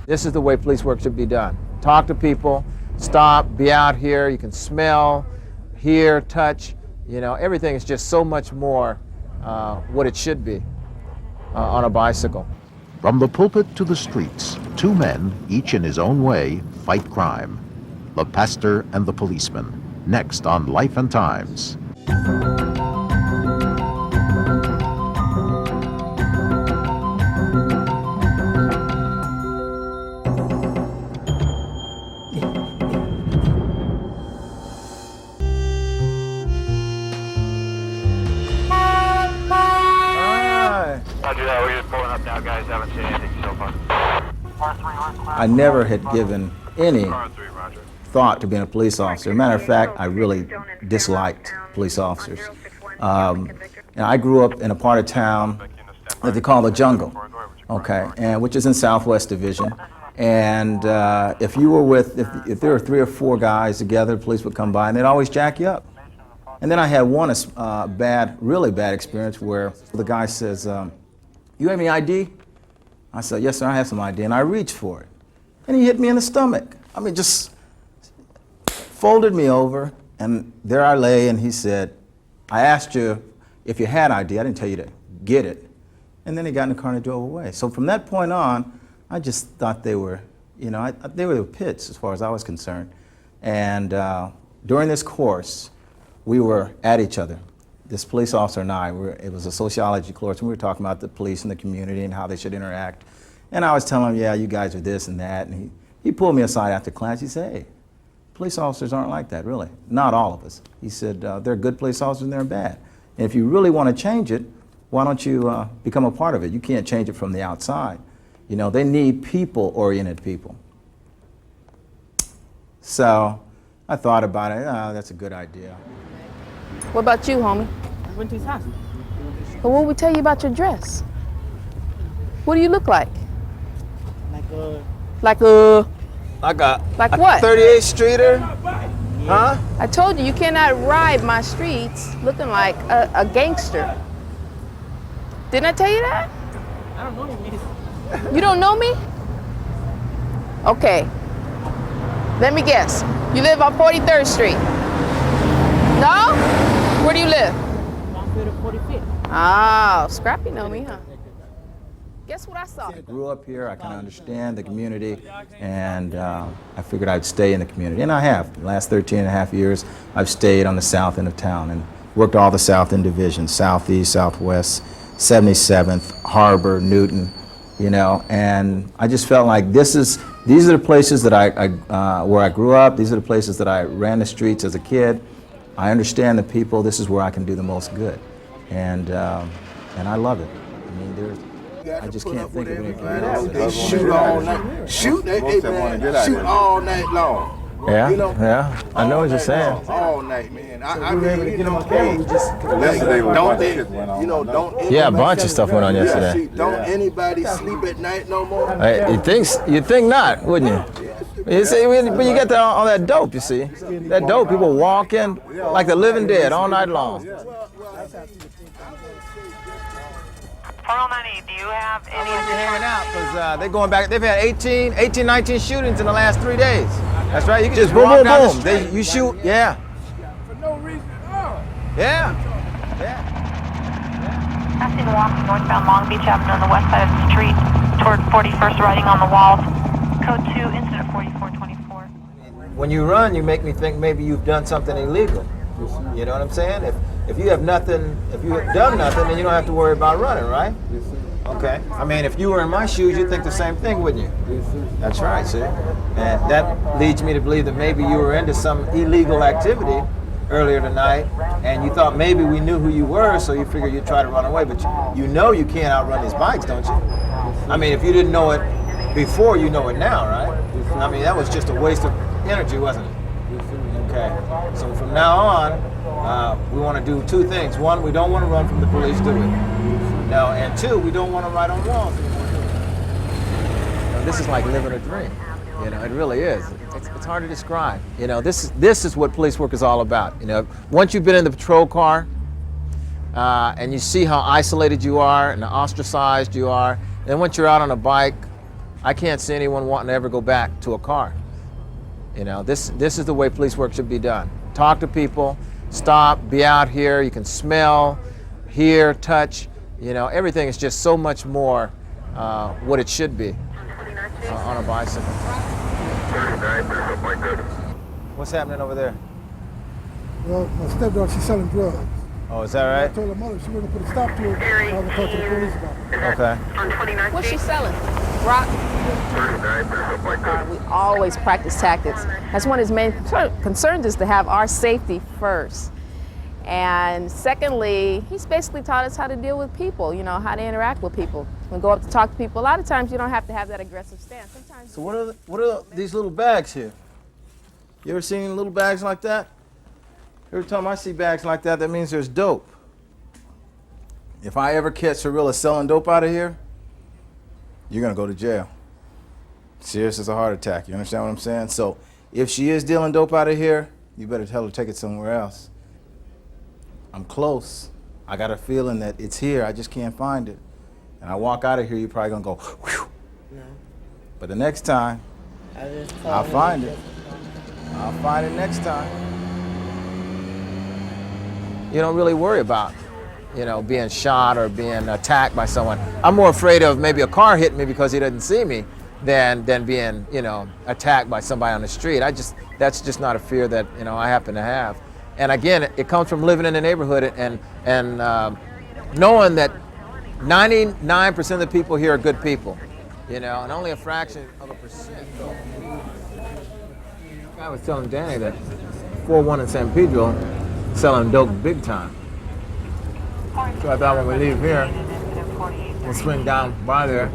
This is the way police work should be done. Talk to people, stop, be out here, you can smell, hear, touch, you know, everything is just so much more what it should be on a bicycle. From the pulpit to the streets, two men, each in his own way, fight crime. The pastor and the policeman, next on Life and Times. I never had given any thought to being a police officer. Matter of fact, I really disliked police officers. I grew up in a part of town that they call the Jungle, okay, and which is in Southwest Division. And if you were with, if there were 3 or 4 guys together, the police would come by and they'd always jack you up. And then I had one really bad experience where the guy says, "You have any ID?" I said, "Yes, sir, I have some ID." And I reached for it. And he hit me in the stomach. I mean, just folded me over, and there I lay, and he said, "I asked you if you had ID. I didn't tell you to get it." And then he got in the car and drove away. So from that point on, I just thought they were, you know, they were pits as far as I was concerned. And during this course, we were at each other. This police officer and I, it was a sociology course, and we were talking about the police and the community and how they should interact. And I was telling him, "Yeah, you guys are this and that." And he pulled me aside after class. He said, "Hey, police officers aren't like that, really. Not all of us." He said, "There are good police officers and there are bad. And if you really want to change it, why don't you become a part of it? You can't change it from the outside. You know, they need people-oriented people." So I thought about it. That's a good idea. What about you, homie? I went to his house. Well, what would we tell you about your dress? What do you look like? Like Like what? 38th Streeter? Huh? I told you, you cannot ride my streets looking like a gangster. Didn't I tell you that? I don't know you, miss. You don't know me? Okay. Let me guess. You live on 43rd Street? No? Where do you live? Down 45th. Oh, Scrappy know me, huh? Guess what I saw? I grew up here, I kind of understand the community, and I figured I'd stay in the community, and I have. The last 13 and a half years, I've stayed on the south end of town and worked all the south end divisions, southeast, southwest, 77th, Harbor, Newton, you know, and I just felt like these are the places that where I grew up, these are the places that I ran the streets as a kid. I understand the people, this is where I can do the most good, and I love it. I mean, I just can't think of anything else. They shoot all night. Shoot all night long. Yeah, you know? yeah. I know what you're saying. All night, man. I mean, you know, Yeah, a bunch of stuff went on yesterday. Don't anybody sleep at night no more? You think not, wouldn't you? You see, but you get all that dope, you see. That dope, people walking like the living dead all night long. 409, do you have any? They're hanging out because they're going back. They've had 18, 19 shootings in the last 3 days. That's right. You can just boom, boom, boom. You shoot, yeah. For no reason at all. Yeah. I see them walking northbound Long Beach Avenue on the west side of the street toward 41st, writing on the walls. Code 2, incident 4424. When you run, you make me think maybe you've done something illegal. You know what I'm saying? If you have nothing, if you have done nothing, then you don't have to worry about running, right? Okay. I mean, if you were in my shoes, you'd think the same thing, wouldn't you? That's right, see? And that leads me to believe that maybe you were into some illegal activity earlier tonight, and you thought maybe we knew who you were, so you figured you'd try to run away, but you know you can't outrun these bikes, don't you? I mean, if you didn't know it before, you know it now, right? I mean, that was just a waste of energy, wasn't it? Okay. So from now on, we want to do 2 things. 1, we don't want to run from the police, do we? No, and 2, we don't want to ride on walls anymore, do we? You know, this is like living a dream. You know, it really is. It's hard to describe. You know, this is what police work is all about. You know, once you've been in the patrol car, and you see how isolated you are and ostracized you are. And once you're out on a bike, I can't see anyone wanting to ever go back to a car. You know, this is the way police work should be done. Talk to people, stop, be out here. You can smell, hear, touch. You know, everything is just so much more what it should be on a bicycle. What's happening over there? Well, my stepdaughter, she's selling drugs. Oh, is that right? I told her mother she wasn't going to put a stop to it. I was going to talk to the police about it. Okay. What's she selling? Rock? We always practice tactics. That's one of his main concerns, is to have our safety first. And secondly, he's basically taught us how to deal with people, you know, how to interact with people. When we go up to talk to people, a lot of times you don't have to have that aggressive stance. Sometimes. So what are these little bags here? You ever seen little bags like that? Every time I see bags like that, that means there's dope. If I ever catch Cirilla selling dope out of here, you're gonna go to jail. Serious as a heart attack, you understand what I'm saying? So if she is dealing dope out of here, you better tell her to take it somewhere else. I'm close. I got a feeling that it's here, I just can't find it. And I walk out of here, you're probably gonna go, whew. No. But the next time, I'll find it. I'll find it next time. You don't really worry about, you know, being shot or being attacked by someone. I'm more afraid of maybe a car hitting me because he doesn't see me than being, you know, attacked by somebody on the street. That's just not a fear that, you know, I happen to have. And again, it comes from living in the neighborhood and knowing that 99% of the people here are good people, you know, and only a fraction of a percent. I was telling Danny that 4-1 in San Pedro selling dope big time. So I thought when we leave here, we'll swing down by there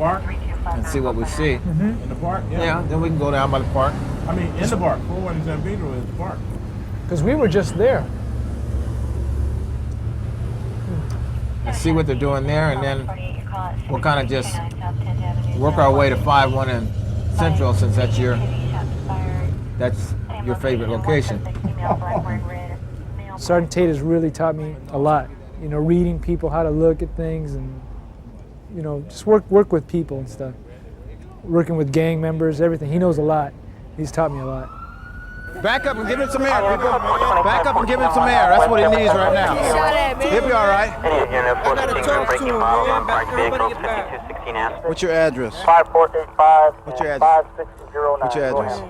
and see what we see. In the park? Yeah, then we can go down by the park. I mean, in the park. 4-1 in San Pedro is the park. Because we were just there. And see what they're doing there, and then we'll kind of just work our way to 5-1 in Central, since that's your favorite location. Sergeant Tate has really taught me a lot. You know, reading people, how to look at things, and, you know, just work with people and stuff. Working with gang members, everything. He knows a lot. He's taught me a lot. Back up and give him some air, people. Back up and give him some air. That's what he needs right now. He'll be all right. What's your address? 5485. What's your address? 5609. What's your address?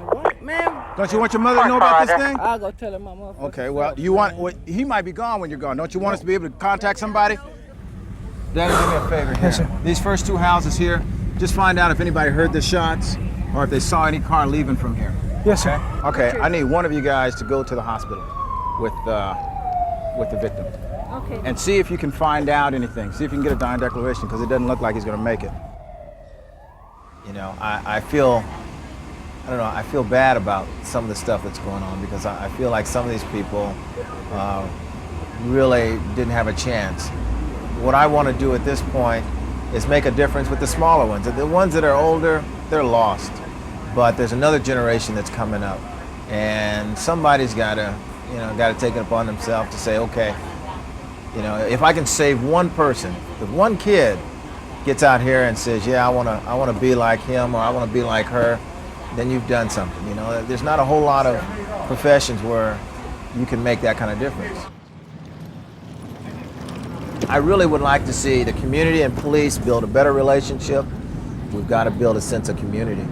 Ma'am, Don't you want your mother to know about this thing? I'll go tell her my motherfucker. Okay, well, he might be gone when you're gone. Don't you want us to be able to contact somebody? Danny, do me a favor here. Yes, sir. These first two houses here, just find out if anybody heard the shots or if they saw any car leaving from here. Yes, sir. Okay, I need one of you guys to go to the hospital with the victim. Okay. And see if you can find out anything. See if you can get a dying declaration, because it doesn't look like he's going to make it. You know, I feel bad about some of the stuff that's going on, because I feel like some of these people really didn't have a chance. What I want to do at this point is make a difference with the smaller ones. The ones that are older, they're lost. But there's another generation that's coming up, and somebody's got to take it upon themselves to say, okay, you know, if I can save one person, if one kid gets out here and says, yeah, I want to be like him, or I want to be like her, then you've done something. You know, there's not a whole lot of professions where you can make that kind of difference. I really would like to see the community and police build a better relationship. We've got to build a sense of community.